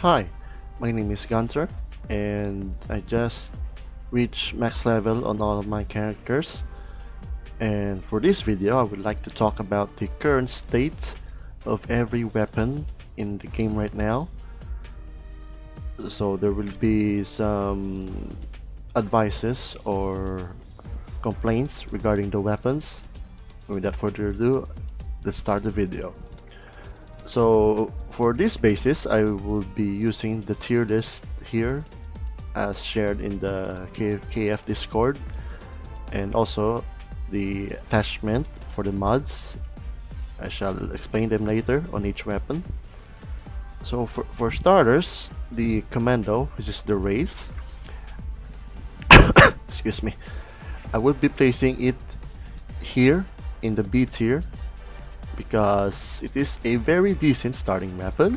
Hi, my name is Gunter, and I just reached max level on all of my characters. And for this video, I would like to talk about the current state of every weapon in the game right now. So there will be some advices or complaints regarding the weapons. Without further ado, let's start the video. So for this basis, I will be using the tier list here as shared in the KF Discord, and also the attachment for the mods. I shall explain them later on each weapon. So for starters, the Commando, which is the Wraith, excuse me, I will be placing it here in the B tier because it is a very decent starting weapon,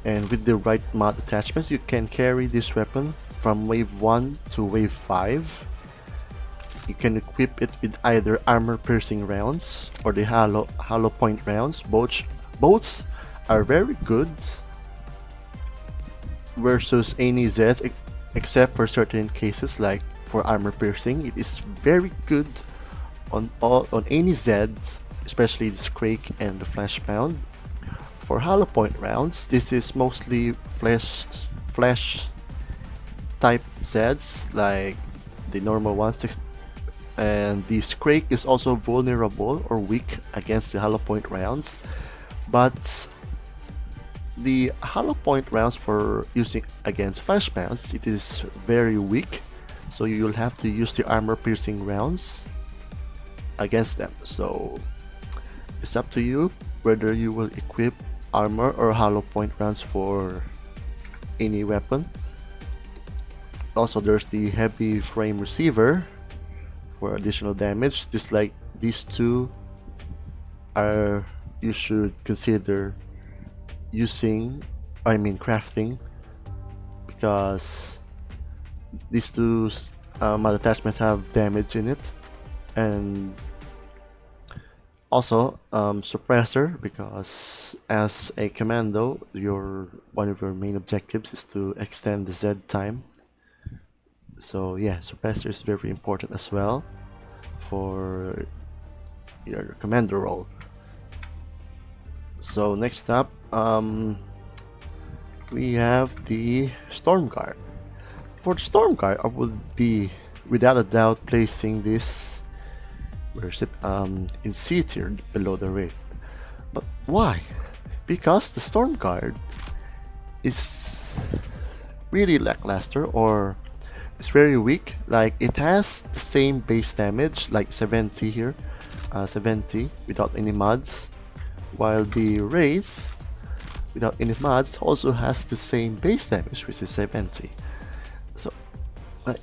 and with the right mod attachments you can carry this weapon from wave 1 to wave 5. You can equip it with either armor piercing rounds or the hollow point rounds. Both are very good versus any Z, except for certain cases like for armor piercing. It is very good on any Z, especially the Scrake and the Flash Pound. For hollow point rounds, this is mostly flash type Zs like the normal ones, and the Scrake is also vulnerable or weak against the hollow point rounds, but the hollow point rounds for using against flash pounds, it is very weak, so you'll have to use the armor piercing rounds against them. So it's up to you whether you will equip armor or hollow point rounds for any weapon. Also, there's the heavy frame receiver for additional damage. Just like these two are, you should consider crafting, because these two mod attachments have damage in it. And also suppressor, because as a commando, one of your main objectives is to extend the Z time. So yeah, suppressor is very important as well for your commander role. So next up, we have the Storm Guard. For the Storm Guard, I would be without a doubt placing this, where is it, in C tier below the Wraith. But why? Because the Storm Guard is really lackluster, or it's very weak. Like, it has the same base damage, like 70 here, 70 without any mods, while the Wraith without any mods also has the same base damage, which is 70. So like,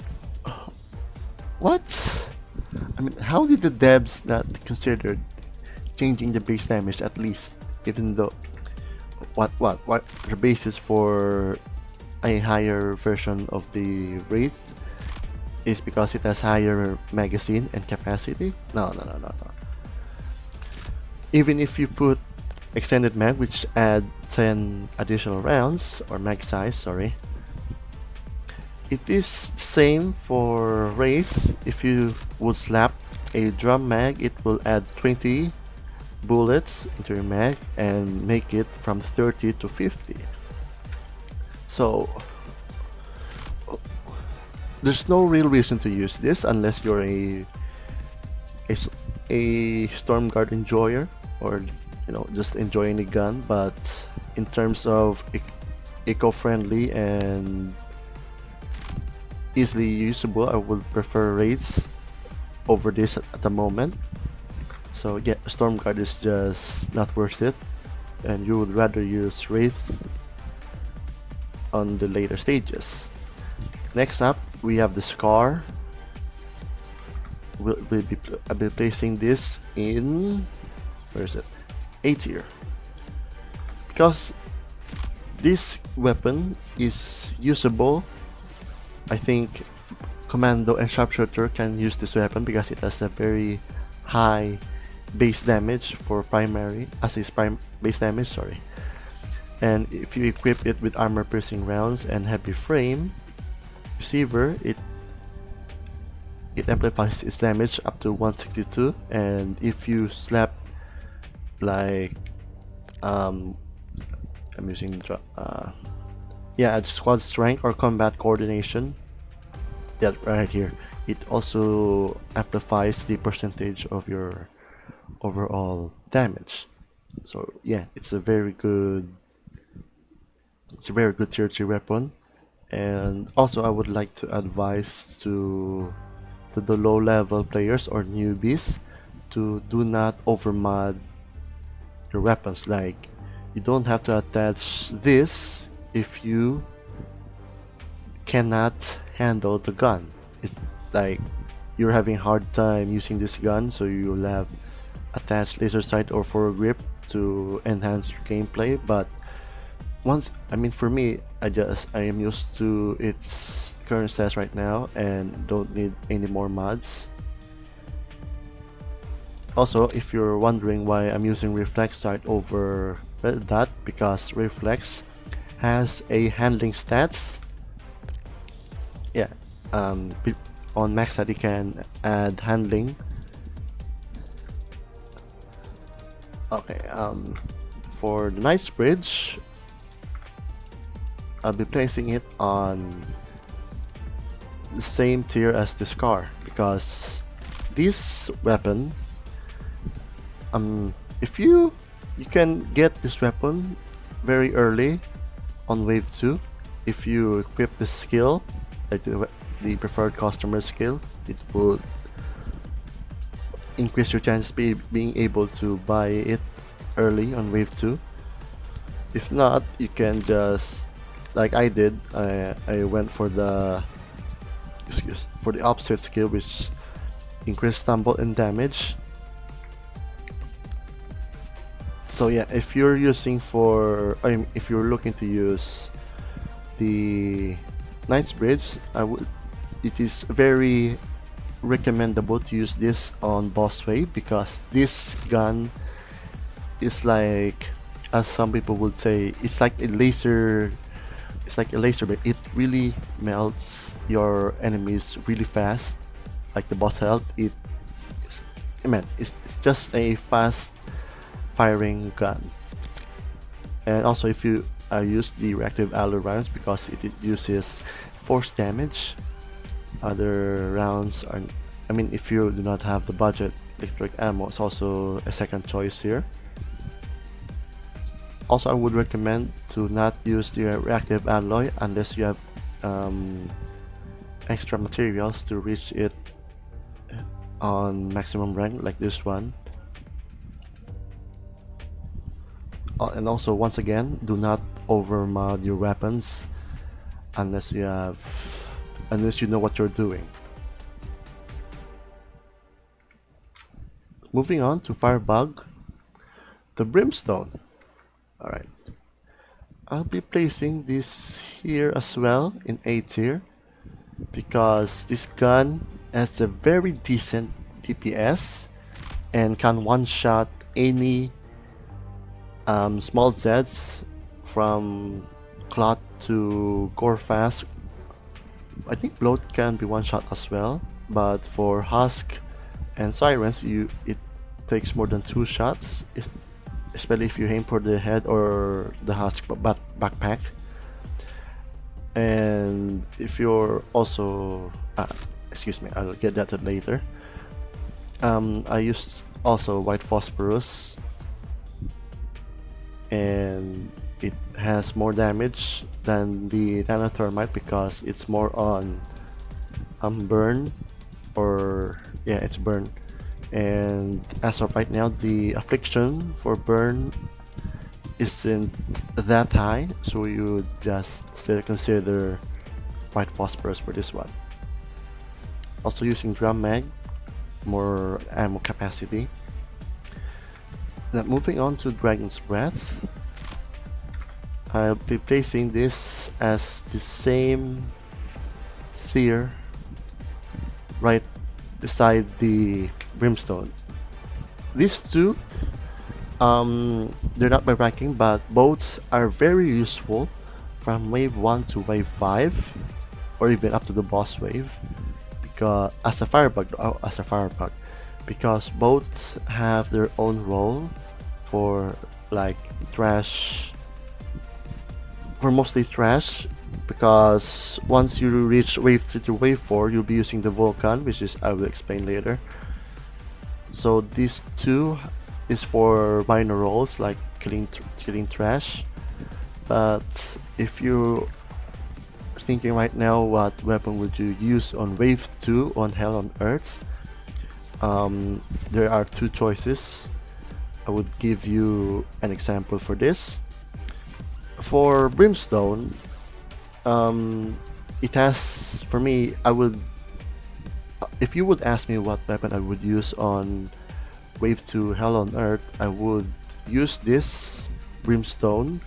what? I mean, how did the devs not consider changing the base damage at least, even though what the basis for a higher version of the Wraith is because it has higher magazine and capacity? No. Even if you put extended mag, which add 10 additional rounds, or mag size, sorry, it is the same for Wraith. If you would slap a drum mag, it will add 20 bullets into your mag and make it from 30 to 50. So there's no real reason to use this unless you're a Storm Guard enjoyer, or just enjoying the gun. But in terms of eco-friendly and easily usable, I would prefer Wraith over this at the moment. So yeah, Storm Guard is just not worth it, and you would rather use Wraith on the later stages. Next up, we have the Scar. I'll be placing this in, where is it, A tier, because this weapon is usable. I think Commando and Sharpshooter can use this weapon because it has a very high base damage for primary, base damage, sorry. And if you equip it with armor piercing rounds and heavy frame receiver, it amplifies its damage up to 162. And if you slap like I'm using yeah, squad strength or combat coordination, that right here, it also amplifies the percentage of your overall damage. So yeah, it's a very good tier 3 weapon. And also I would like to advise to the low level players or newbies to do not overmod your weapons. Like, you don't have to attach this if you cannot handle the gun. It's like you're having hard time using this gun, so you'll have attached laser sight or foregrip to enhance your gameplay. But for me, I am used to its current stats right now and don't need any more mods. Also, if you're wondering why I'm using reflex sight over red dot, because reflex has a handling stats. Yeah, on max stat you can add handling. Okay, for the Knight's Bridge, I'll be placing it on the same tier as the Scar, because this weapon, if you can get this weapon very early on wave 2 if you equip the skill, like the preferred customer skill. It will increase your chance of being able to buy it early on wave 2. If not, you can just, like I did, I went for the opposite skill, which increased stumble and damage. So yeah, if you're if you're looking to use the Knight's Bridge, it is very recommendable to use this on boss wave, because this gun is like, as some people would say, it's like a laser. It's like a laser, but it really melts your enemies really fast. Like the boss health, it's just a fast firing gun. And also, if you use the reactive alloy rounds, because it uses force damage, other rounds are, if you do not have the budget, electric ammo is also a second choice here. Also, I would recommend to not use the reactive alloy unless you have extra materials to reach it on maximum rank, like this one. And also, once again, do not overmod your weapons unless you know what you're doing. Moving on to Firebug, the Brimstone. Alright, I'll be placing this here as well in A tier, because this gun has a very decent DPS and can one-shot any small Zeds from Clot to Gore Fast. I think Bloat can be one-shot as well, but for Husk and Sirens, it takes more than 2 shots, especially if you aim for the head or the Husk backpack. And if you're also excuse me, I'll get that later. I used also White Phosphorus, and it has more damage than the Nanothermite because it's more on burn, or yeah, it's burn. And as of right now, the affliction for burn isn't that high, so you just still consider White Phosphorus for this one. Also using Drum Mag, more ammo capacity. Now moving on to Dragon's Breath, I'll be placing this as the same tier right beside the Brimstone. These two, they're not my ranking, but both are very useful from wave 1 to wave 5, or even up to the boss wave, because as a firebug, because both have their own role for like trash, for mostly trash, because once you reach wave 3 to wave 4, you'll be using the Vulcan, which is I will explain later. So these two is for minor roles like killing trash. But if you're thinking right now what weapon would you use on wave 2 on Hell on Earth, there are two choices. I would give you an example for this. For Brimstone, it has, for me, if you would ask me what weapon I would use on wave 2 Hell on Earth, I would use this Brimstone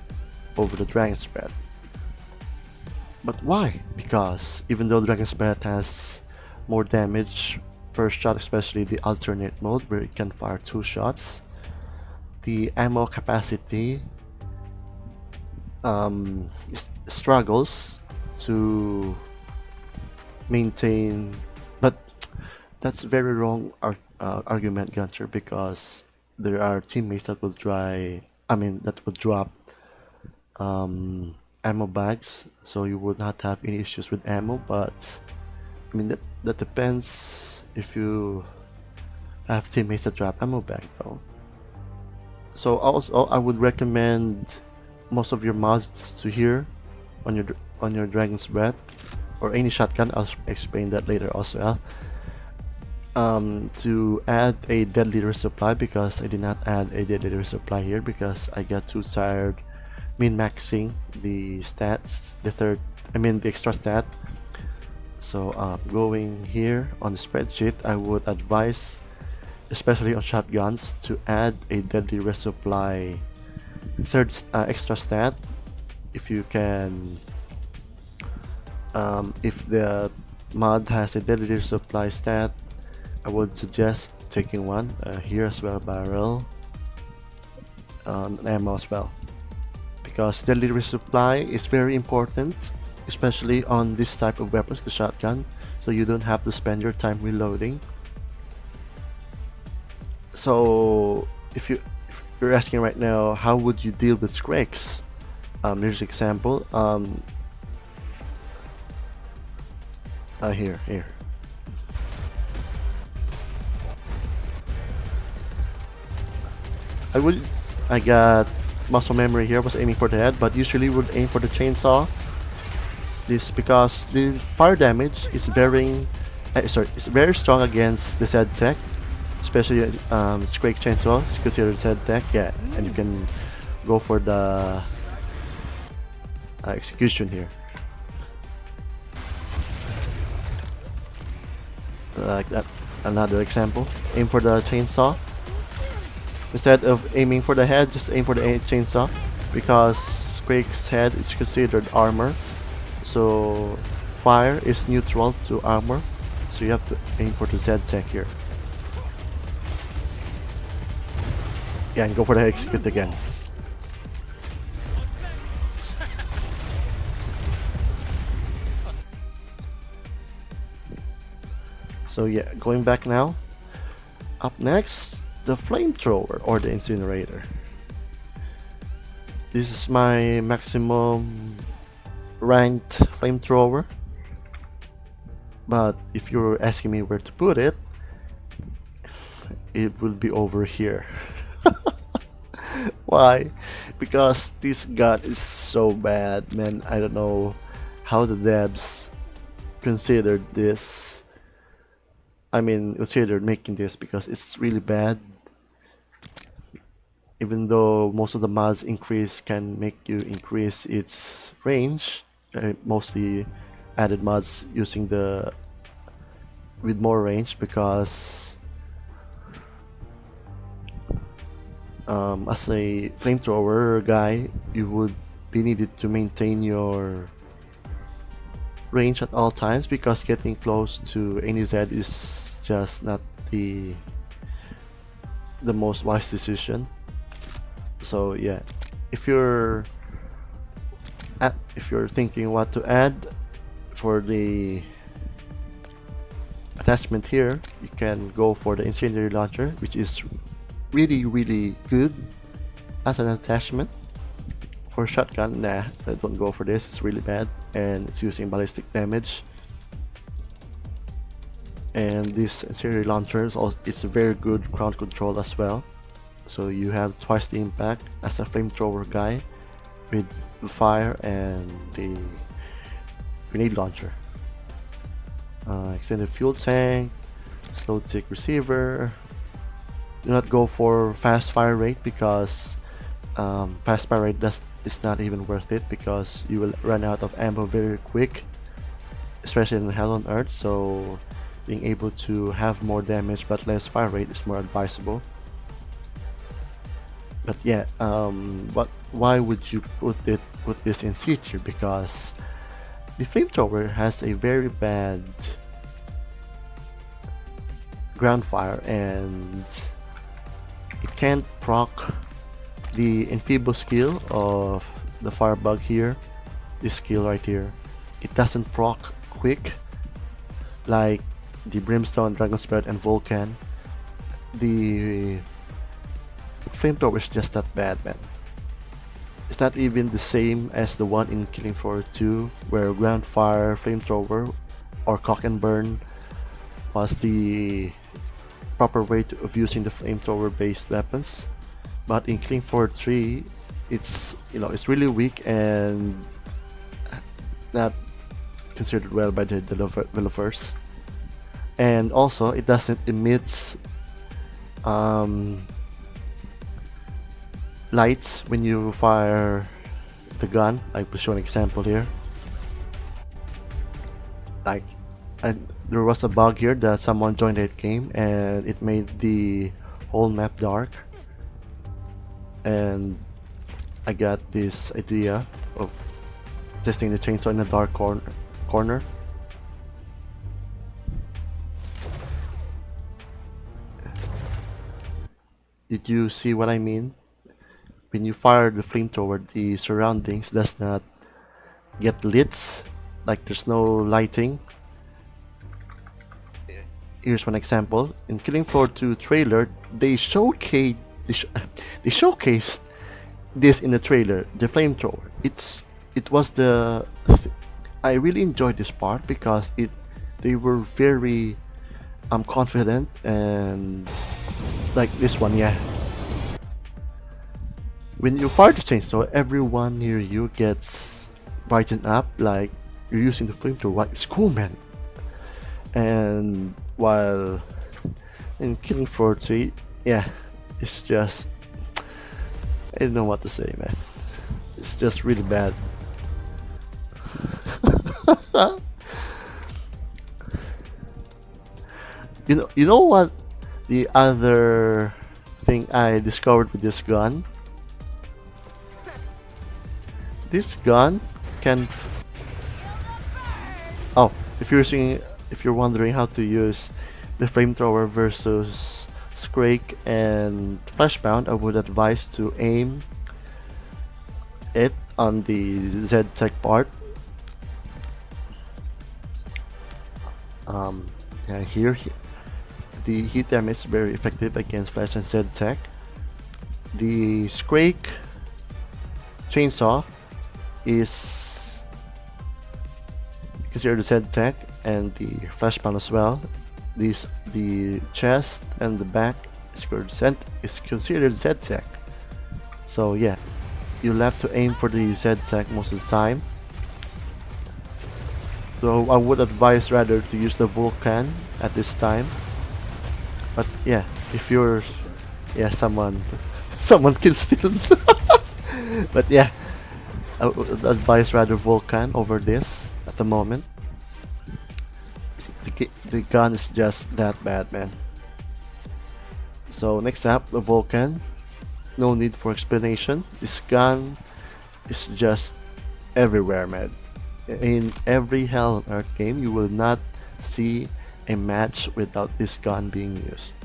over the Dragon's Breath. But why? Because even though Dragon's Breath has more damage per shot, especially the alternate mode where it can fire 2 shots, the ammo capacity struggles to maintain. But that's very wrong argument, Gunter, because there are teammates that will drop ammo bags, so you would not have any issues with ammo. But I mean that depends if you have teammates that drop ammo bag though. So also I would recommend most of your mods to here on your Dragon's Breath or any shotgun. I'll explain that later as well. To add a deadly resupply, because I did not add a deadly resupply here because I got too tired min-maxing the stats, the extra stat. So going here on the spreadsheet, I would advise, especially on shotguns, to add a deadly resupply third extra stat if you can. If the mod has a deadly resupply stat, I would suggest taking one here as well, barrel, ammo as well, because deadly resupply is very important, especially on this type of weapons, the shotgun, so you don't have to spend your time reloading. So if you're asking right now, how would you deal with Scrakes? Here's an example. Here. I got muscle memory here. I was aiming for the head, but usually would aim for the chainsaw. This because the fire damage is it's very strong against the Z tech, especially Scrake chainsaw is considered Z tech. Yeah, and you can go for the execution here. Like that. Another example. Aim for the chainsaw. Instead of aiming for the head, just aim for the chainsaw, because Scrake's head is considered armor. So fire is neutral to armor. So you have to aim for the Z tech here. Yeah, and go for the execute again. So yeah, going back now. Up next, the flamethrower or the incinerator. This is my maximum ranked flamethrower. But if you're asking me where to put it, it will be over here. Why? Because this gun is so bad, man. I don't know how the devs considered this. Considered making this, because it's really bad. Even though most of the mods can make you increase its range, mostly added mods using with more range, because as a flamethrower guy, you would be needed to maintain your range at all times, because getting close to any Z is just not the most wise decision. So yeah, if you're thinking what to add for the attachment here, you can go for the incendiary launcher, which is really good as an attachment. For shotgun, nah, I don't go for this. It's really bad and it's using ballistic damage. And this incendiary launcher is a very good ground control as well. So you have twice the impact as a flamethrower guy with the fire and the grenade launcher. Extended fuel tank, slow tick receiver. Do not go for fast fire rate because fast fire rate is not even worth it because you will run out of ammo very quick, especially in Hell on Earth. So being able to have more damage but less fire rate is more advisable. But yeah, why would you put this in C tier? Because the flamethrower has a very bad ground fire and it can't proc the Enfeeble skill of the Firebug here. This skill right here, it doesn't proc quick like the Brimstone, Dragon Spirit, and Vulcan. The flamethrower is just that bad, man. It's not even the same as the one in Killing Floor 2, where ground fire, flamethrower, or cock and burn was the proper way of using the flamethrower based weapons. But in Killing Floor 3, it's really weak and not considered well by the developers. And also, it doesn't emit lights when you fire the gun. I will show an example here. Like, there was a bug here that someone joined that game and it made the whole map dark. And I got this idea of testing the chainsaw in a dark corner. Did you see what I mean? When you fire the flamethrower, the surroundings does not get lit, like there's no lighting. Here's one example. In Killing Floor 2 trailer, they showcased this in the trailer, the flamethrower. I really enjoyed this part because they were very confident, and like this one, yeah. When you fire the chainsaw, everyone near you gets brightened up, like you're using the flamethrower. It's cool, man. And while in Killing Floor 3, yeah, it's just, I don't know what to say, man. It's just really bad. You know what? The other thing I discovered with this gun. This gun can. Oh, if you're wondering how to use the flamethrower versus Scrake and Flashbound, I would advise to aim it on the Z-Tech part. Yeah, here the heat damage is very effective against Flash and Z-Tech. The Scrake chainsaw is considered the Z-Tech, and the Flashbound as well. The chest and the back is considered Z-Tech. So yeah, you'll have to aim for the Z-Tech most of the time. So I would advise rather to use the Vulcan at this time. But yeah, if you're someone can steal. But yeah, I would advise rather Vulcan over this at the moment. The gun is just that bad, man. So next up, the Vulcan. No need for explanation. This gun is just everywhere, man. In every Hell on Earth game, you will not see a match without this gun being used.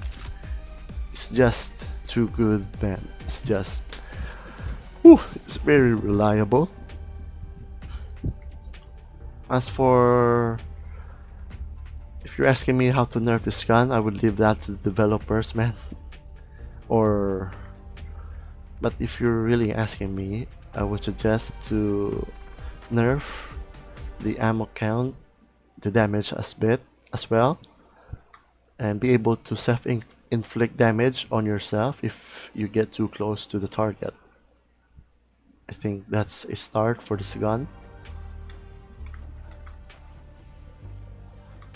It's just too good, man. It's just Whew, it's very reliable. As for, if you're asking me how to nerf this gun, I would leave that to the developers, man. Or, but if you're really asking me, I would suggest to nerf the ammo count, the damage as well, and be able to self-inflict damage on yourself if you get too close to the target. I think that's a start for this gun.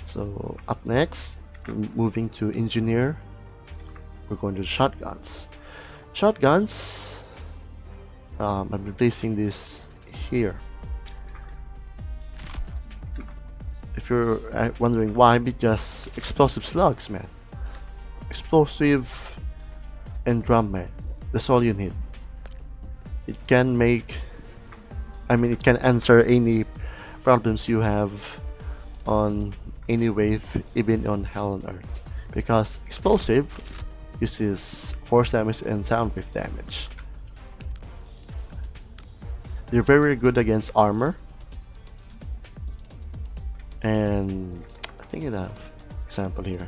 So up next, moving to engineer, we're going to shotguns. Shotguns, I'm replacing this here. If you're wondering why, because explosive slugs, man. Explosive and drum, man. That's all you need. It can it can answer any problems you have on any wave, even on Hell on Earth. Because explosive uses force damage and sound wave damage. They're very good against armor. And I think I have example here.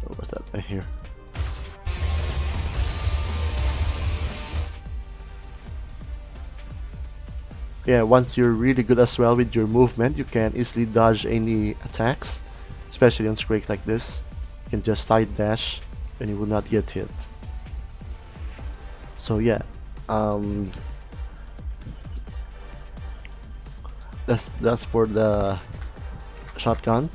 What was that right here? Yeah, once you're really good as well with your movement, you can easily dodge any attacks, especially on Scrake like this. You can just side dash and you will not get hit. So yeah, that's for the shotgun.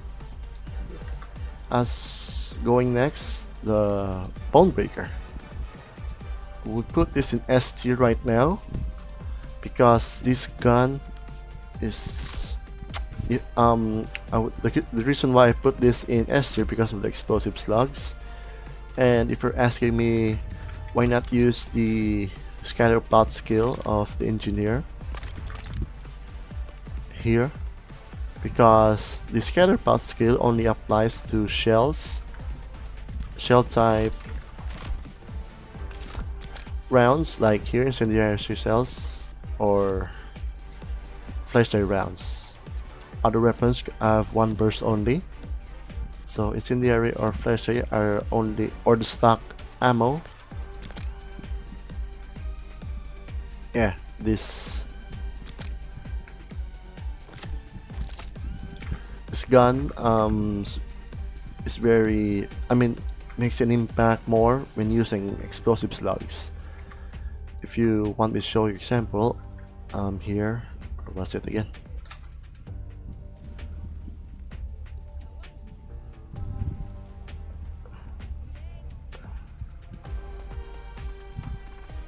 As going next, the Bone Breaker. We'll put this in S tier right now because this gun is the reason why I put this in S tier because of the explosive slugs. And if you're asking me why not use the scatter plot skill of the engineer here, because the scatter plot skill only applies to shell type rounds, like here incendiary shells or flashlight rounds. Other weapons have one burst only, so incendiary or flashlight are only, or the stock ammo. Yeah, this gun is very, makes an impact more when using explosive slugs. If you want me to show you example, here, or was it again?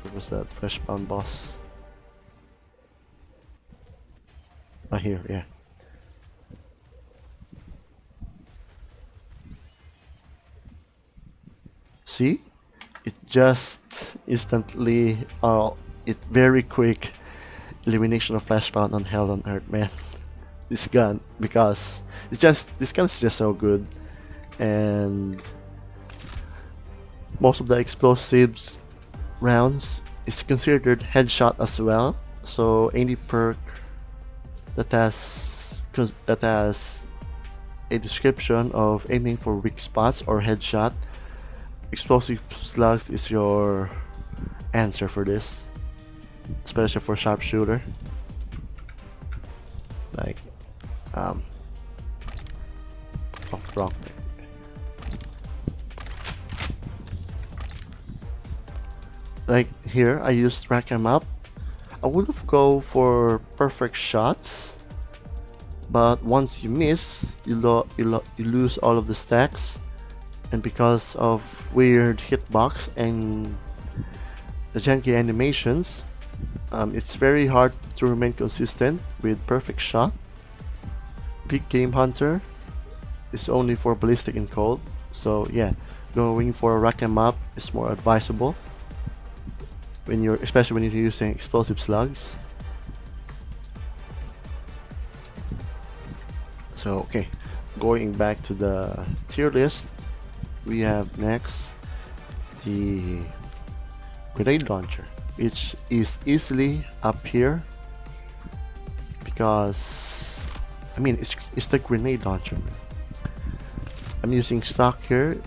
Where was that fresh bound boss? Ah, here, yeah. See, it just instantly, it very quick elimination of flashpoint on Hell on Earth, man. This gun, because this gun is just so good, and most of the explosives rounds is considered headshot as well. So any perk that has a description of aiming for weak spots or headshot, explosive slugs is your answer for this, especially for Sharpshooter. Like, wrong. Like here, I used rack 'em up. I would have go for perfect shots, but once you miss, you lose all of the stacks. And because of weird hitbox and the janky animations, it's very hard to remain consistent with perfect shot. Big Game Hunter is only for ballistic and cold, so yeah, going for a rack 'em up is more advisable especially when you're using explosive slugs. So okay, going back to the tier list, we have next the grenade launcher, which is easily up here because I mean it's the grenade launcher. I'm using stock here,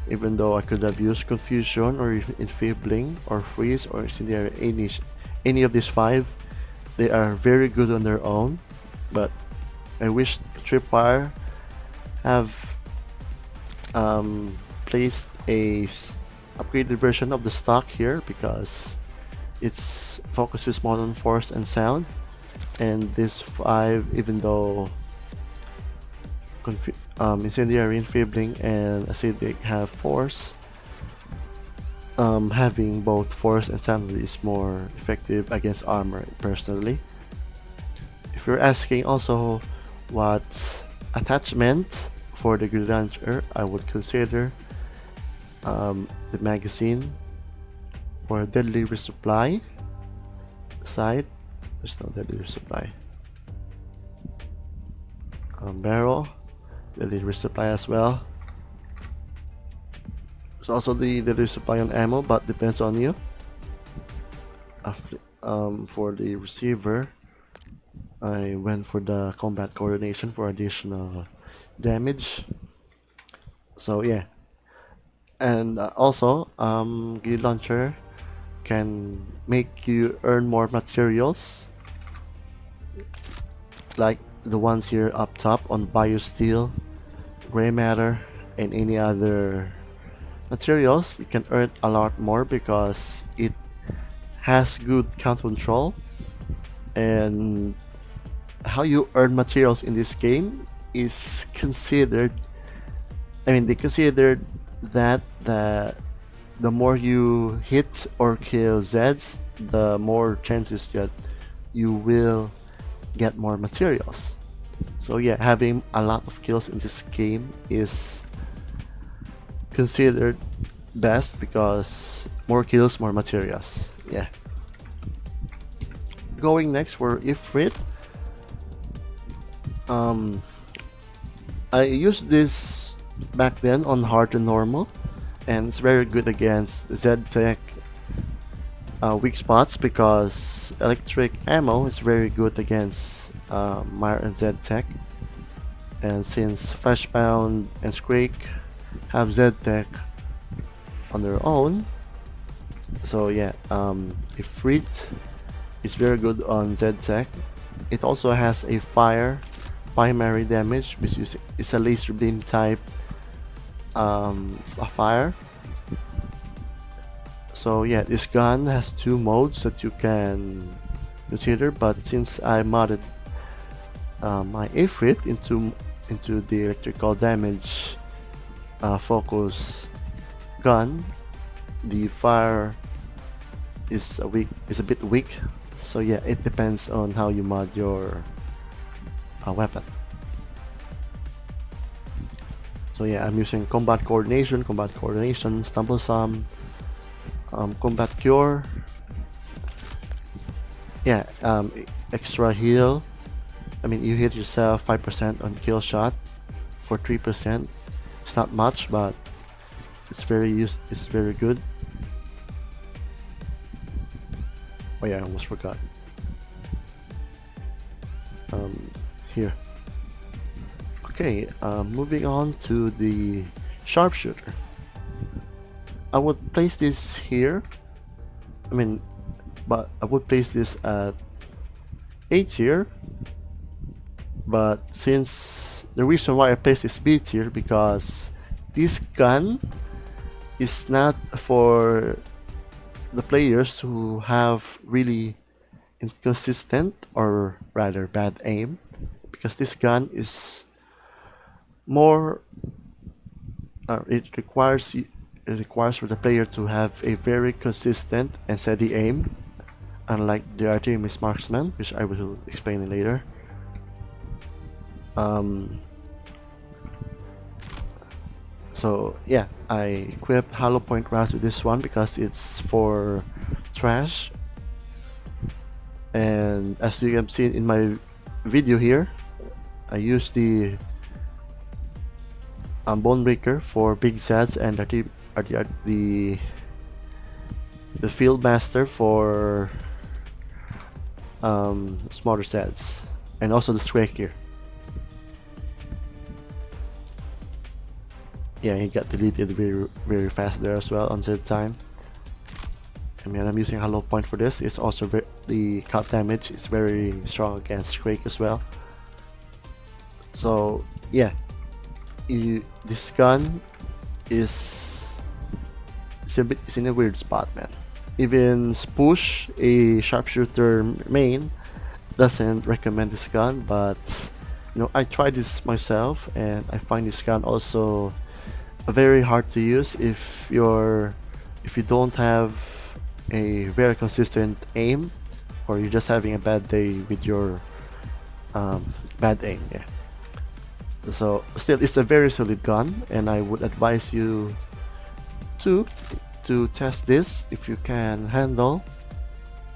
even though I could have used confusion or enfeebling or freeze or incendiary. Any of these 5, they are very good on their own, but I wish Tripwire have placed a upgraded version of the stock here, because its focuses more on force and sound, and this 5, even though incendiary, enfeebling, and acidic have force, having both force and sound is more effective against armor personally. If you're asking also what attachment for the grenade launcher, I would consider the magazine or deadly resupply side. There's no deadly resupply. Barrel, deadly resupply as well. There's also the deadly resupply on ammo, but depends on you. For the receiver, I went for the combat coordination for additional damage. So yeah, and also grenade launcher can make you earn more materials, like the ones here up top on biosteel, gray matter, and any other materials. You can earn a lot more because it has good count control. And how you earn materials in this game is considered, I mean, they considered that the more you hit or kill Zeds, the more chances that you will get more materials. So yeah, having a lot of kills in this game is considered best because more kills, more materials. Yeah. Going next for Ifrit. I used this back then on hard and normal, and it's very good against Z-Tech weak spots because electric ammo is very good against Mire and Z-Tech. And since Flashbound and Scrake have Z-Tech on their own, so yeah, Ifrit is very good on Z-Tech. It also has a fire primary damage, which is a laser beam type a fire. So yeah, this gun has 2 modes that you can consider, but since I modded my Ifrit into the electrical damage focus gun, the fire is a bit weak. So yeah, it depends on how you mod your weapon. So yeah, I'm using combat coordination, stumblesome, combat cure. Yeah, extra heal. I mean, you hit yourself 5% on kill shot for 3%. It's not much, but it's very good. Oh yeah, I almost forgot. Here. Okay, moving on to the Sharpshooter. I would place this here. But I would place this at A tier. But since the reason why I place this B tier, because this gun is not for the players who have really inconsistent or rather bad aim, because this gun is more it requires for the player to have a very consistent and steady aim, unlike the RTX marksman, which I will explain later. So yeah, I equipped hollow point rounds with this one because it's for trash, and as you have seen in my video here, I use the bone breaker for big sets and the the Field Master for smaller sets, and also the Stray here. Yeah, he got deleted very fast there as well on third time. I mean, I'm using hollow point for this. It's also the cut damage is very strong against Quake as well. So yeah, this gun is it's in a weird spot, man. Even Spoosh, a sharpshooter main, doesn't recommend this gun, but you know, I tried this myself and I find this gun also very hard to use if you don't have a very consistent aim, or you're just having a bad day with your bad aim. Yeah. So still, it's a very solid gun, and I would advise you to test this if you can handle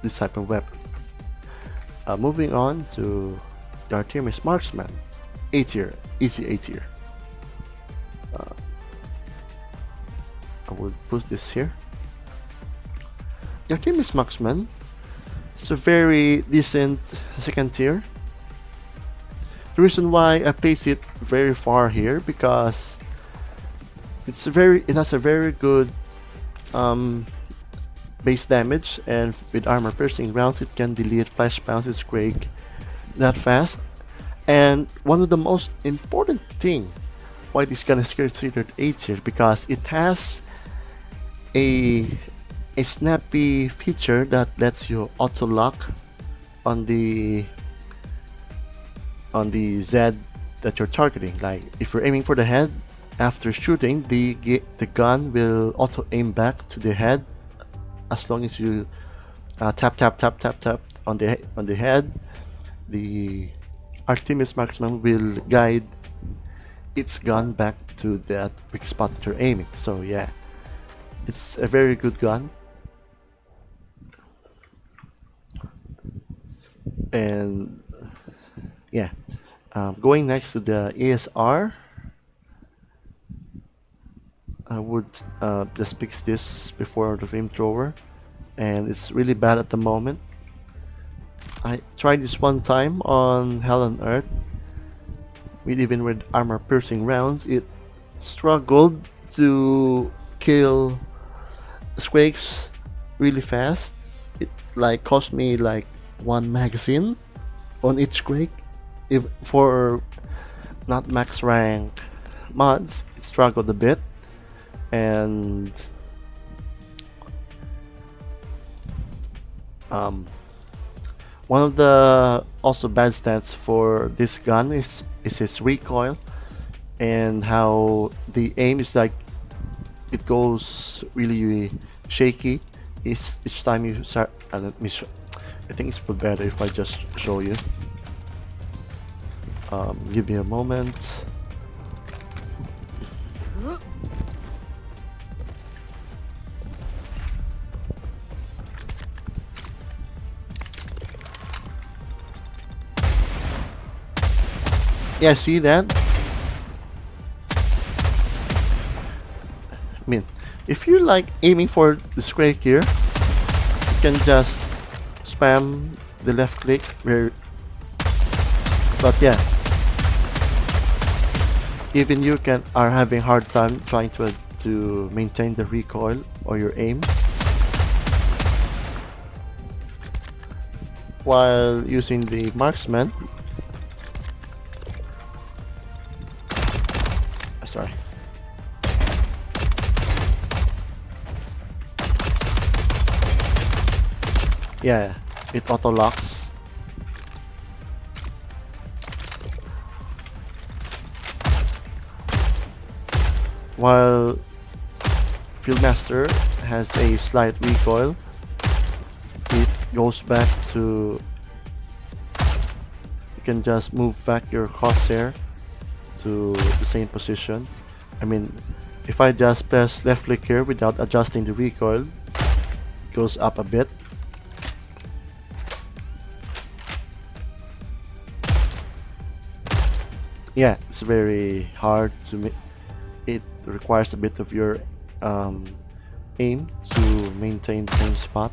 this type of weapon. Moving on to the Artemis Marksman, A tier, easy A tier. I will put this here. The Artemis Marksman is a very decent second tier. The reason why I place it very far here because it has a very good base damage, and with armor piercing rounds it can delete flash bounces Quake that fast. And one of the most important thing why this gun is considered A tier, because it has a snappy feature that lets you auto lock on the Z that you're targeting. Like if you're aiming for the head, after shooting, the gun will auto aim back to the head as long as you tap on the head. The Artemis Marksman will guide its gun back to that weak spot that you're aiming. So yeah, it's a very good gun. And yeah, going next to the ASR, I would just fix this before the flamethrower, and it's really bad at the moment. I tried this one time on Hell on Earth, even with armor piercing rounds, it struggled to kill Squakes really fast. It like cost me like one magazine on each Quake. If for not max rank mods, it struggled a bit. And one of the also bad stats for this gun is its recoil, and how the aim is like it goes really shaky each time you start. Let me I think it's better if I just show you. Give me a moment. Yeah, see that? I mean, if you're like aiming for the square here, you can just spam the left click but yeah, even you are having hard time trying to maintain the recoil or your aim while using the marksman. Sorry. Yeah, it auto locks. While Fieldmaster has a slight recoil, it goes back to. You can just move back your crosshair to the same position. I mean, if I just press left click here without adjusting the recoil, it goes up a bit. Yeah, it's very hard to make. It requires a bit of your aim to maintain the same spot.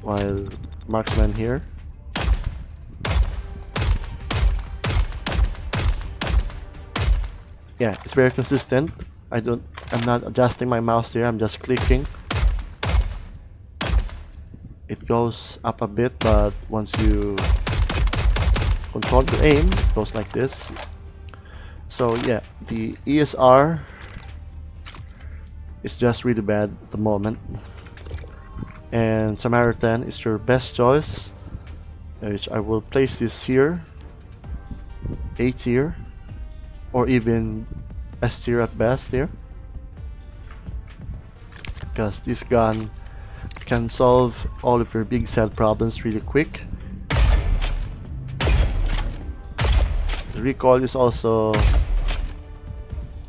While marksman here. Yeah, it's very consistent. I'm not adjusting my mouse here, I'm just clicking. It goes up a bit, but once you control your aim, it goes like this. So yeah, the ESR is just really bad at the moment. And Samaritan is your best choice, which I will place this here, A tier, or even S tier at best here, because this gun can solve all of your big cell problems really quick. The recoil is also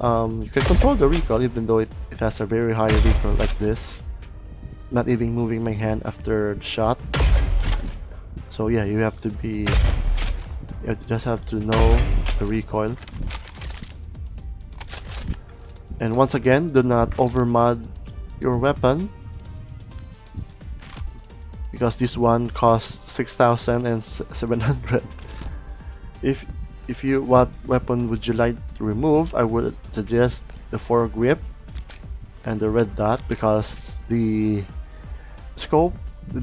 you can control the recoil even though it has a very high recoil like this, not even moving my hand after the shot. So yeah, you just have to know the recoil. And once again, do not overmod your weapon, because this one costs 6,700. What weapon would you like to remove? I would suggest the foregrip and the red dot, because the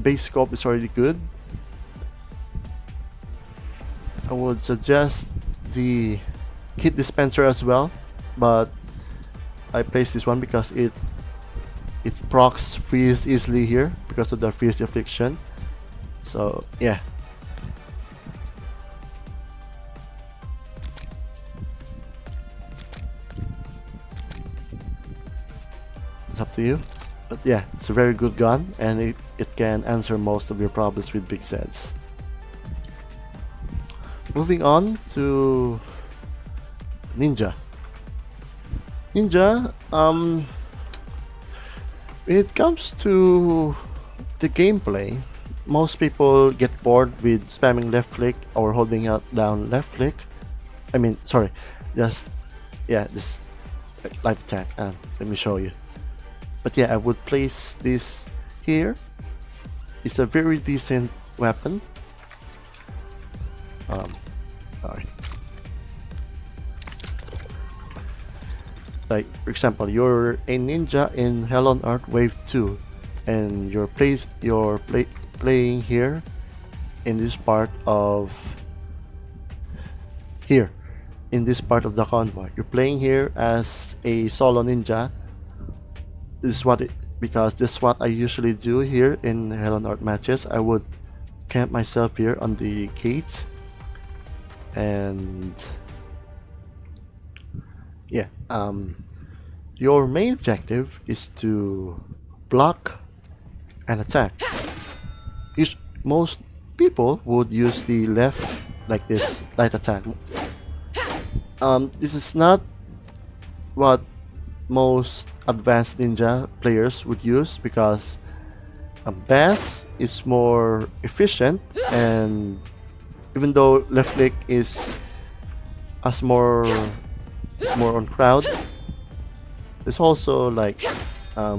base scope is already good. I would suggest the kit dispenser as well, but I placed this one because it procs freeze easily here because of the freeze affliction. So yeah, it's up to you. But yeah, it's a very good gun, and it can answer most of your problems with big sets. Moving on to Ninja. When it comes to the gameplay, most people get bored with spamming left click or holding out down left click. I mean, sorry, this light attack. Let me show you. But yeah, I would place this here. It's a very decent weapon. Sorry. Like, for example, you're a ninja in Hell on Earth Wave 2, and you're playing here in this part of the convoy. You're playing here as a solo ninja. Because this is what I usually do here in Hell on Earth matches. I would camp myself here on the gates, and yeah, your main objective is to block and attack. Most people would use the left, like this, light attack. This is not what most advanced ninja players would use, because bass is more efficient, and even though left click is more on crowd, it's also like I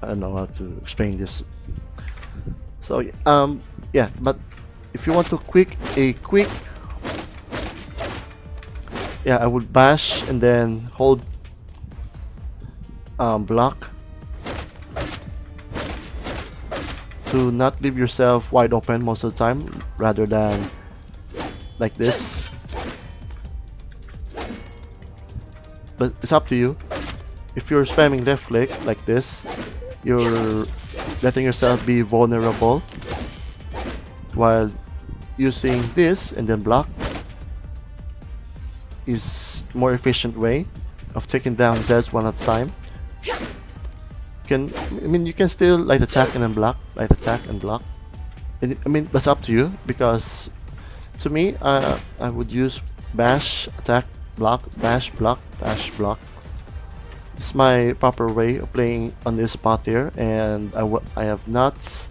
don't know how to explain this. So yeah, but if you want to yeah, I would bash and then hold block to not leave yourself wide open most of the time, rather than like this. But it's up to you. If you're spamming left click like this, you're letting yourself be vulnerable, while using this and then block is more efficient way of taking down Zeds one at a time. You can still light attack and then block, light attack and block. That's up to you, because to me, I would use bash, attack, block, bash, block, bash, block. It's my proper way of playing on this spot here, and I have not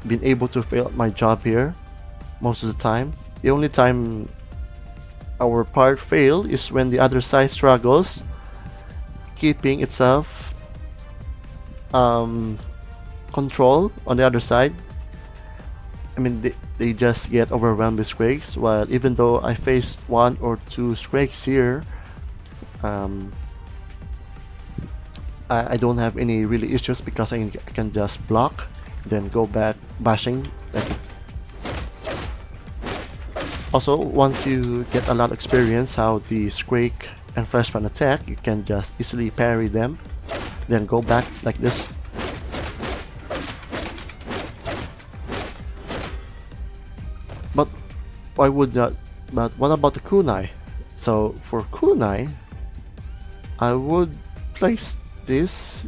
been able to fail at my job here most of the time. The only time our part fail is when the other side struggles, keeping itself control on the other side. I mean, they just get overwhelmed with Scrakes, while even though I faced 1 or 2 Scrakes here, I don't have any really issues because I can just block, then go back bashing. Also, once you get a lot of experience how the Scrake and Flashman attack, you can just easily parry them, then go back like this. But why would not? But what about the kunai? So for kunai, I would place this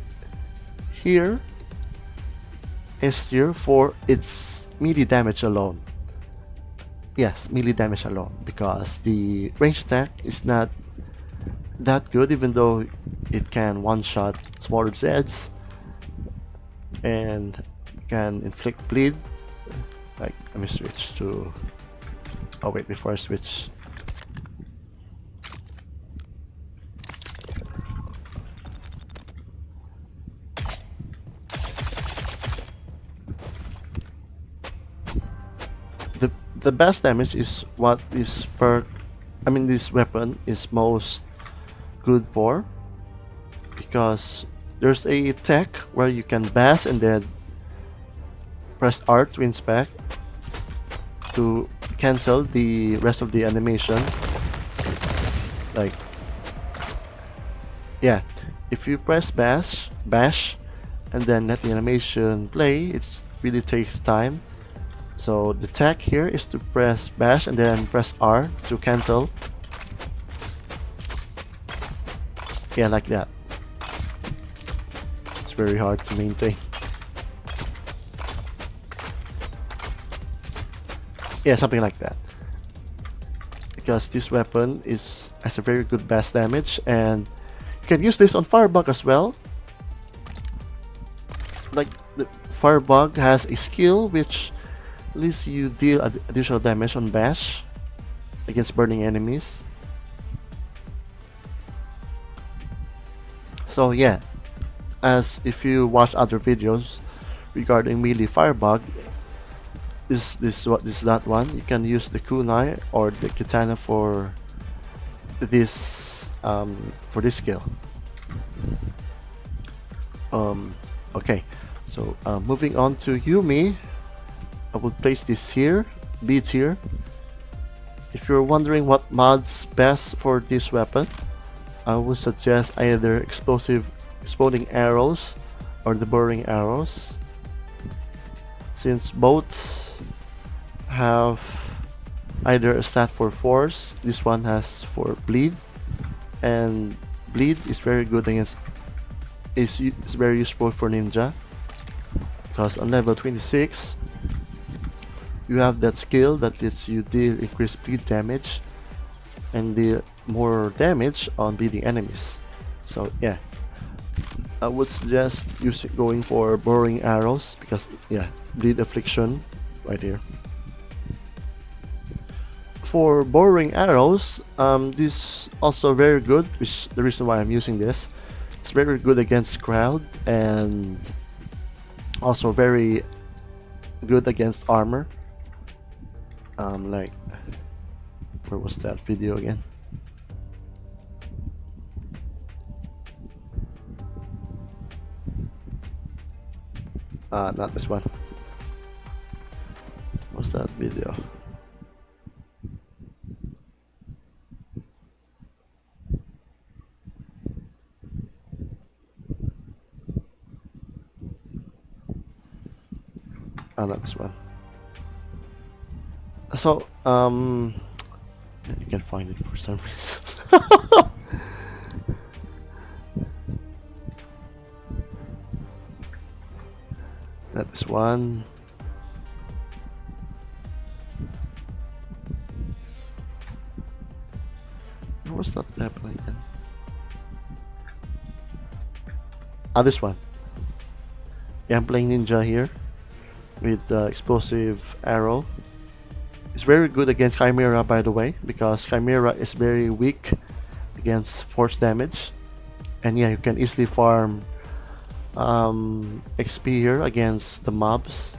here, S tier, for its melee damage alone. Yes, melee damage alone, because the range attack is not that good, even though it can one-shot smaller Zeds and can inflict bleed. Like, let me switch to... Oh wait, before I switch... The best damage is what this perk, I mean this weapon is most good for, because there's a tech where you can bash and then press R to inspect to cancel the rest of the animation. Like, yeah, if you press bash and then let the animation play, it really takes time. So the tech here is to press bash and then press R to cancel. Yeah, like that. It's very hard to maintain. Yeah, something like that. Because this weapon has a very good bash damage, and you can use this on Firebug as well. Like, the Firebug has a skill which lets you deal additional damage on bash against burning enemies. So yeah, as if you watch other videos regarding melee Firebug, this is that one. You can use the kunai or the katana for this skill. Okay, so moving on to Yumi, I would place this here, B tier. If you're wondering what mod's best for this weapon, I would suggest either exploding arrows or the burrowing arrows, since both have either a stat for force. This one has for bleed, and bleed is very good against, is very useful for ninja, because on level 26 you have that skill that lets you deal increased bleed damage and deal more damage on bleeding enemies. So yeah, I would suggest going for burrowing arrows, because yeah, bleed affliction right here. For burrowing arrows, this also very good, which the reason why I'm using this. It's very good against crowd and also very good against armor. Like, where was that video again? Not this one. What's that video? Not this one. So, I can't find it for some reason. Not this one. Where was that happening again? This one. Yeah, I'm playing ninja here with the explosive arrow. It's very good against Chimera, by the way, because Chimera is very weak against force damage. And yeah, you can easily farm XP here against the mobs.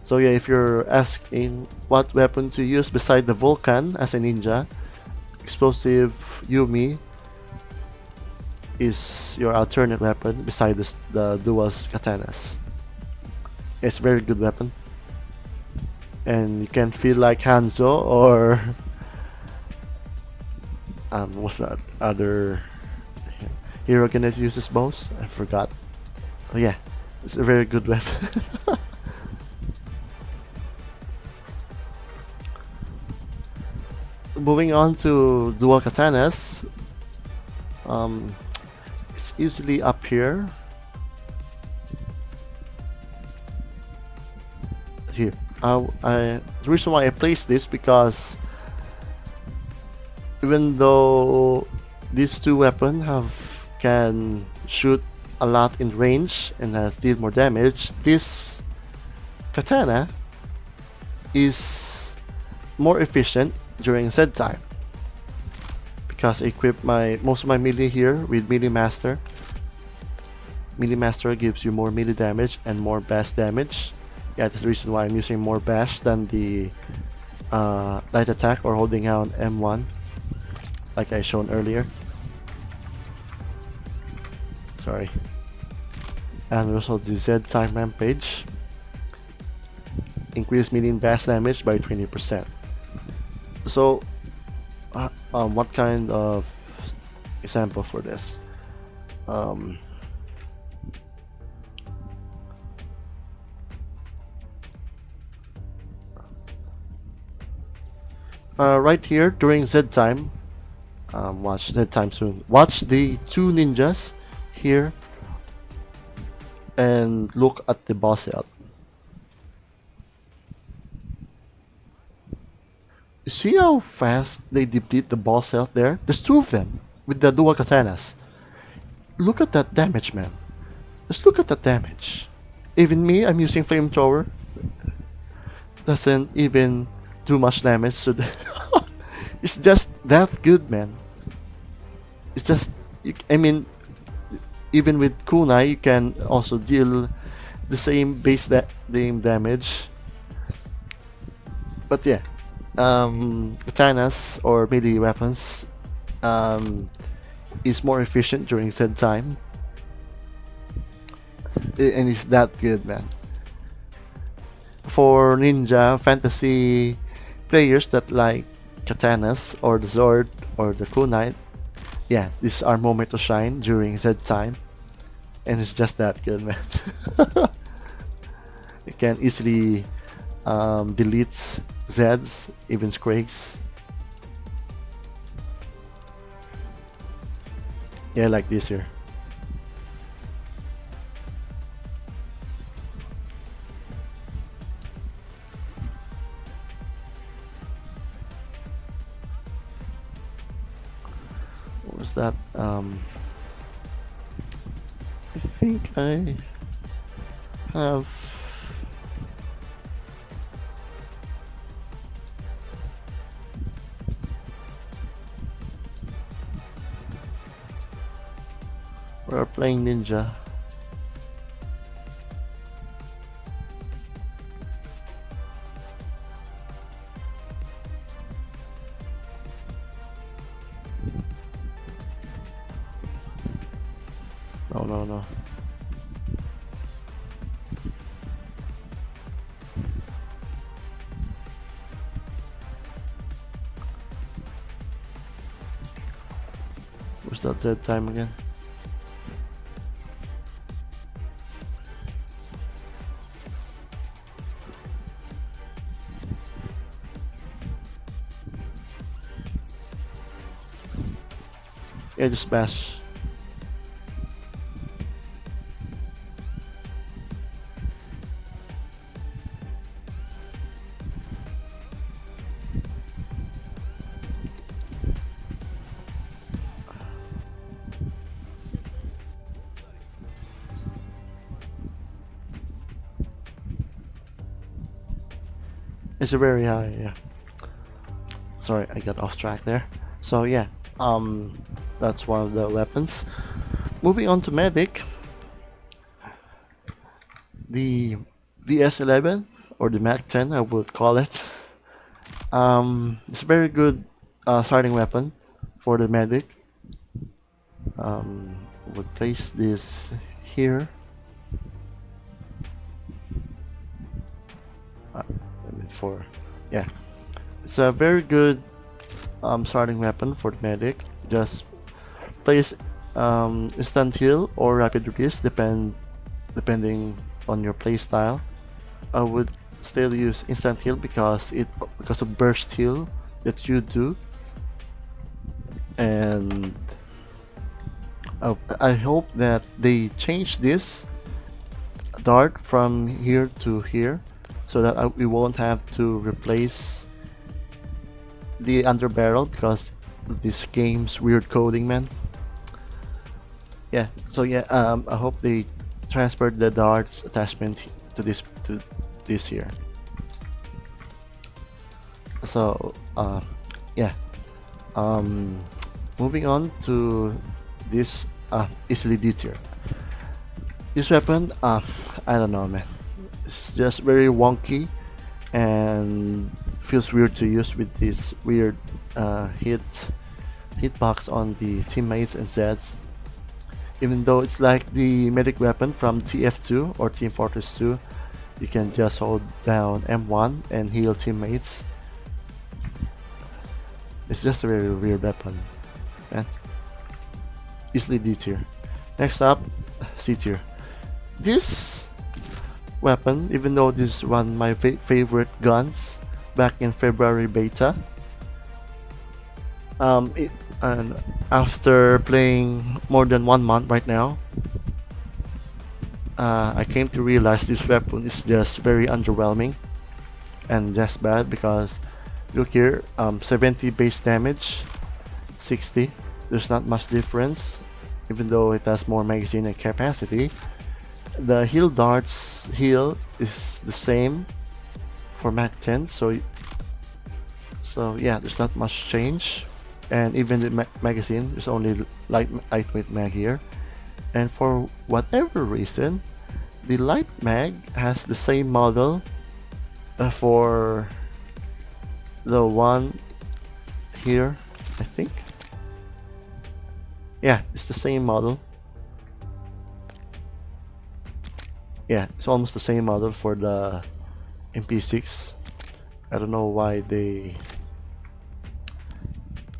So yeah, if you're asking what weapon to use beside the Vulcan as a ninja, Explosive Yumi is your alternate weapon beside the dual katanas. It's a very good weapon. And you can feel like Hanzo or what's that other hero gonna use his bows? I forgot. Oh yeah, it's a very good weapon. Moving on to dual katanas, it's easily up here. Here, the reason why I placed this because even though these two weapons can shoot a lot in range and deal more damage, this katana is more efficient during Z time because I equip most of my melee here with Melee Master. Melee Master gives you more melee damage and more bash damage. Yeah, that's the reason why I'm using more bash than the light attack or holding down M1 like I shown earlier. Sorry. And also the Z time rampage. Increase melee and bash damage by 20%. So, what kind of example for this? Right here during Z time, watch Z time soon. Watch the two ninjas here and look at the boss health. You see how fast they deplete the boss health there? There's two of them with the dual katanas. Look at that damage, man. Just look at that damage. Even me, I'm using flamethrower. Doesn't even do much damage. So it's just that good, man. It's just, I mean, even with kunai, you can also deal the same base damage. But yeah. Katanas or melee weapons is more efficient during Z time, and it's that good, man. For ninja fantasy players that like katanas or the sword or the kunai, yeah, this is our moment to shine during Z time, and it's just that good, man. You can easily delete Zeds, even Scrakes. Yeah, like this here. What was that? I think I have. We're playing ninja. No. Where's that Z time again? Yeah, just bash. It's a very high, yeah. Sorry, I got off track there. So yeah, that's one of the weapons. Moving on to medic, the VS11 or the Mac 10, I would call it. It's a very good starting weapon for the medic. Would place this here. For yeah, it's a very good starting weapon for the medic. Just place instant heal or rapid release depending on your playstyle. I would still use instant heal because of burst heal that you do, and I hope that they change this dart from here to here so that we won't have to replace the underbarrel because this game's weird coding, man. Yeah, so yeah, I hope they transferred the darts attachment to this here. So yeah, moving on to this easily D tier. This weapon, I don't know, man. It's just very wonky and feels weird to use with this weird hitbox on the teammates and Zeds. Even though it's like the medic weapon from TF2 or Team Fortress 2, you can just hold down M1 and heal teammates. It's just a very weird weapon, man. Easily D tier. Next up, C tier. This weapon, even though this is one of my favorite guns back in February beta, and after playing more than 1 month right now, I came to realize this weapon is just very underwhelming and just bad because look here, 70 base damage, 60. There's not much difference, even though it has more magazine and capacity. The heal darts heal is the same for Mac 10, so yeah, there's not much change. And even the magazine, there's only lightweight mag here. And for whatever reason, the light mag has the same model for the one here, I think. Yeah, it's the same model. Yeah, it's almost the same model for the MP6. I don't know why they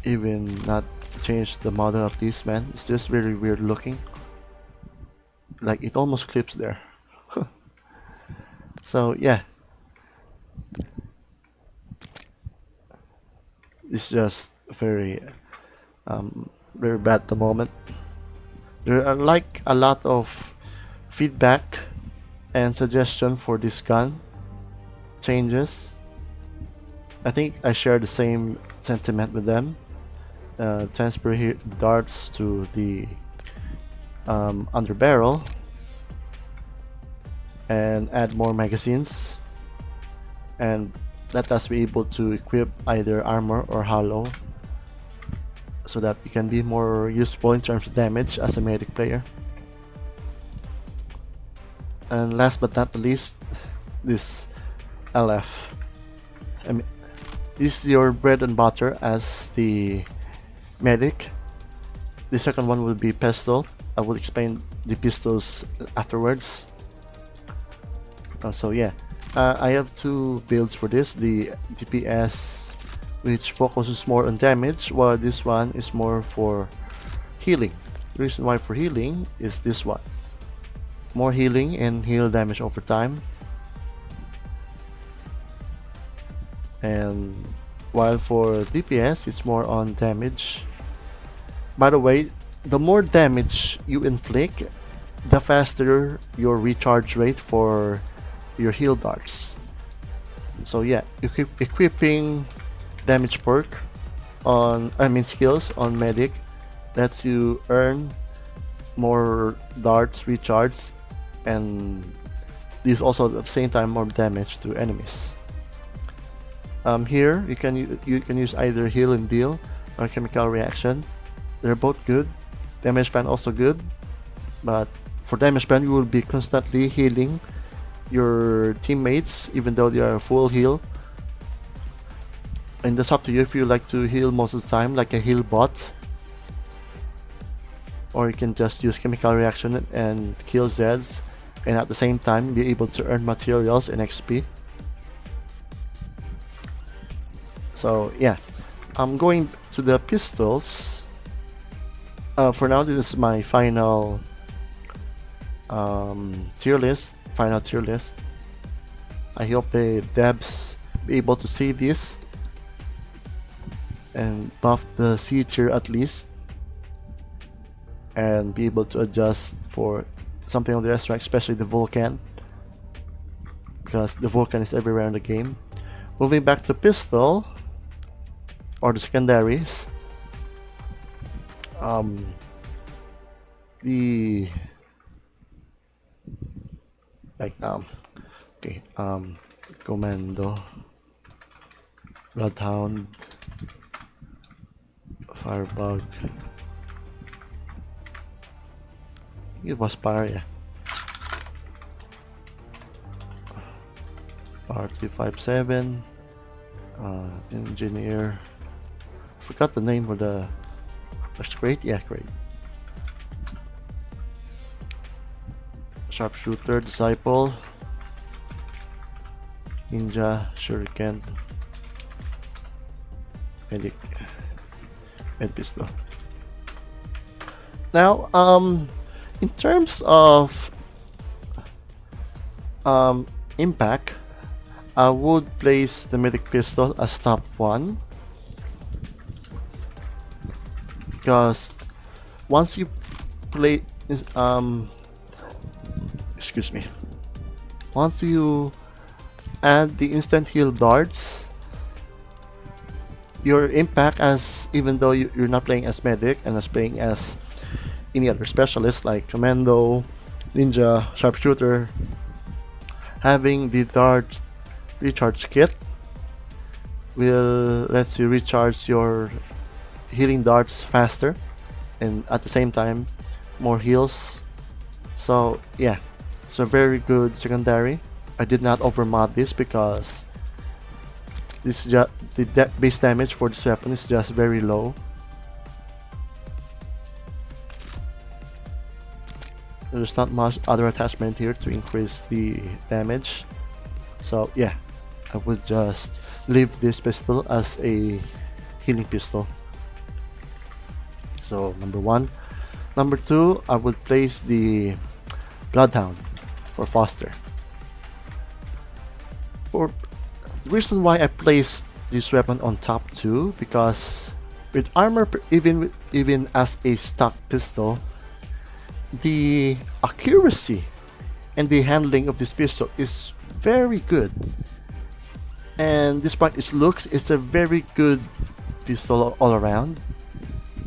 even not change the model of this, man. It's just very weird looking. Like it almost clips there. So yeah, it's just very very bad at the moment. There are like a lot of feedback and suggestion for this gun changes. I think I share the same sentiment with them. Transfer here darts to the underbarrel and add more magazines, and let us be able to equip either armor or hollow so that we can be more useful in terms of damage as a medic player. And last but not least, this LF. I mean, this is your bread and butter as the medic. The second one will be pistol. I will explain the pistols afterwards. So yeah, I have two builds for this. The DPS, which focuses more on damage, while this one is more for healing. The reason why for healing is this one. More healing and heal damage over time. And while for DPS, it's more on damage. By the way, the more damage you inflict, the faster your recharge rate for your heal darts. So yeah, equipping damage perk on, skills on medic lets you earn more darts recharge, and this also at the same time more damage to enemies. Here you can use either heal and deal or chemical reaction. They're both good. Damage ban also good, but for damage ban you will be constantly healing your teammates even though they are full heal, and that's up to you if you like to heal most of the time like a heal bot, or you can just use chemical reaction and kill Zeds and at the same time be able to earn materials and XP. So yeah, I'm going to the pistols. For now, this is my final tier list. I hope the devs be able to see this and buff the C tier at least, and be able to adjust for something on the rest rank, especially the Vulcan, because the Vulcan is everywhere in the game. Moving back to pistol or the secondaries, the Commando, Bloodhound, Firebug. It was Paria. R257, Engineer. Forgot the name for the. That's great. Yeah, great. Sharpshooter, Disciple, Ninja, Shuriken, Medic, and Pistol. Now, in terms of impact, I would place the Medic Pistol as top 1, because once you play once you add the instant heal darts, your impact, as even though you're not playing as medic and as playing as any other specialist like Commando, Ninja, Sharpshooter, having the dart recharge kit will let you recharge your healing darts faster and at the same time more heals. So yeah, it's a very good secondary. I did not overmod this because this is just the base damage for this weapon is just very low. There's not much other attachment here to increase the damage. So yeah, I would just leave this pistol as a healing pistol. So number 1. Number 2, I would place the Bloodhound for Foster. For the reason why I placed this weapon on top 2, because with armor, even as a stock pistol, the accuracy and the handling of this pistol is very good, and despite its looks, it's a very good pistol all around.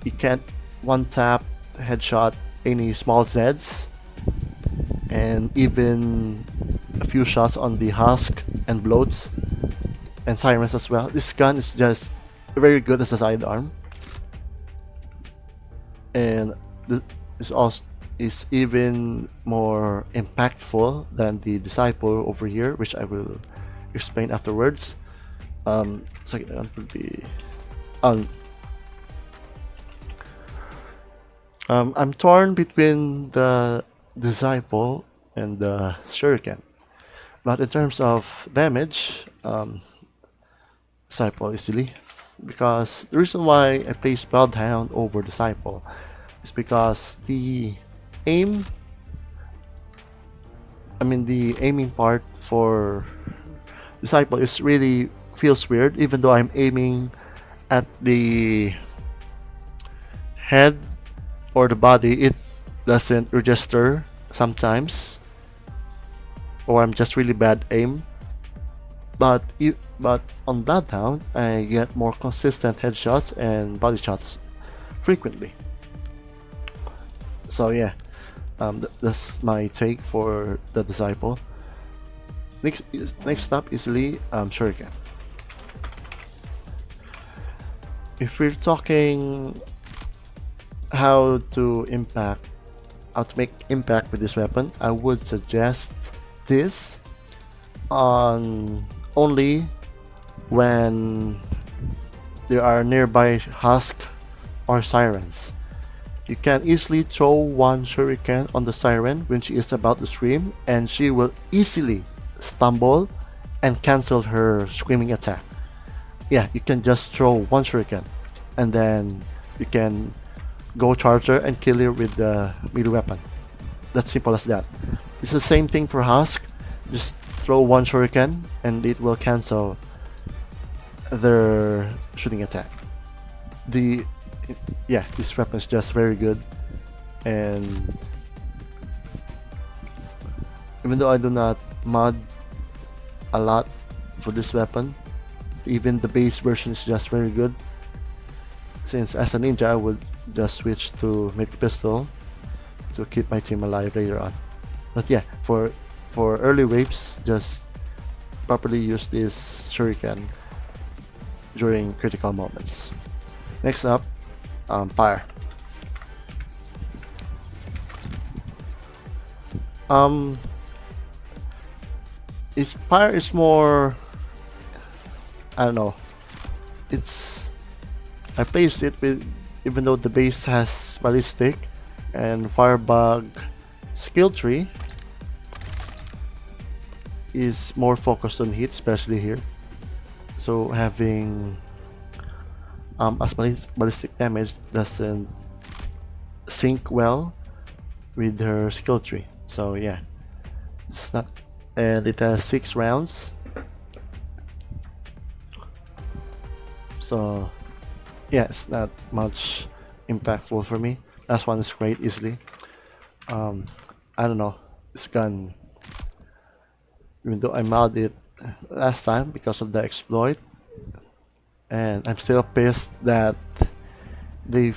You can't one tap headshot any small Zeds, and even a few shots on the husk and bloats and sirens as well. This gun is just very good as a sidearm, and this also is even more impactful than the Disciple over here, which I will explain afterwards. Second one will be I'm torn between the Disciple and the Shuriken, but in terms of damage, Disciple easily, because the reason why I placed Bloodhound over Disciple is because the aiming part for Disciple is really feels weird, even though I'm aiming at the head or the body, it doesn't register sometimes, or I'm just really bad aim. But on Bloodhound, I get more consistent headshots and body shots frequently. So yeah, that's my take for the Disciple. Next up, easily Shuriken. if we're talking how to make impact with this weapon, I would suggest this on only when there are nearby husk or sirens. You can easily throw one shuriken on the siren when she is about to scream, and she will easily stumble and cancel her screaming attack. Yeah, you can just throw one shuriken and then you can go charge her and kill her with the melee weapon. That's simple as that. It's the same thing for husk. Just throw one shuriken and it will cancel their shooting attack. This weapon is just very good, and even though I do not mod a lot for this weapon, even the base version is just very good, since as a ninja I would just switch to make pistol to keep my team alive later on. But yeah, for early waves, just properly use this shuriken during critical moments. Next up, fire. Fire is more, I don't know. I placed it with, even though the base has ballistic and Firebug skill tree is more focused on hit, especially here. So having as ballistic damage doesn't sync well with her skill tree. So yeah, it's not, and it has 6 rounds. So yeah, it's not much impactful for me. Last one is great easily. I don't know, this gun, even though I modded it last time because of the exploit, and I'm still pissed that the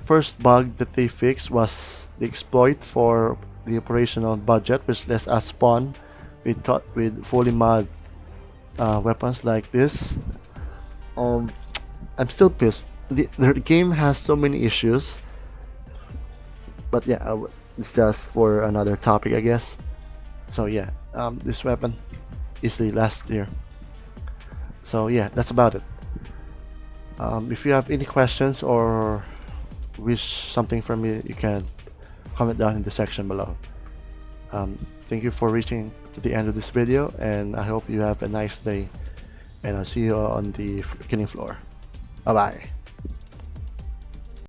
first bug that they fixed was the exploit for the operational budget, which lets us spawn with fully mod weapons like this. I'm still pissed. The game has so many issues, but yeah, it's just for another topic, I guess. So yeah, this weapon is the last tier. So yeah, that's about it. If you have any questions or wish something from me, you can comment down in the section below. Thank you for reaching to the end of this video, and I hope you have a nice day, and I'll see you on the killing floor. Bye bye.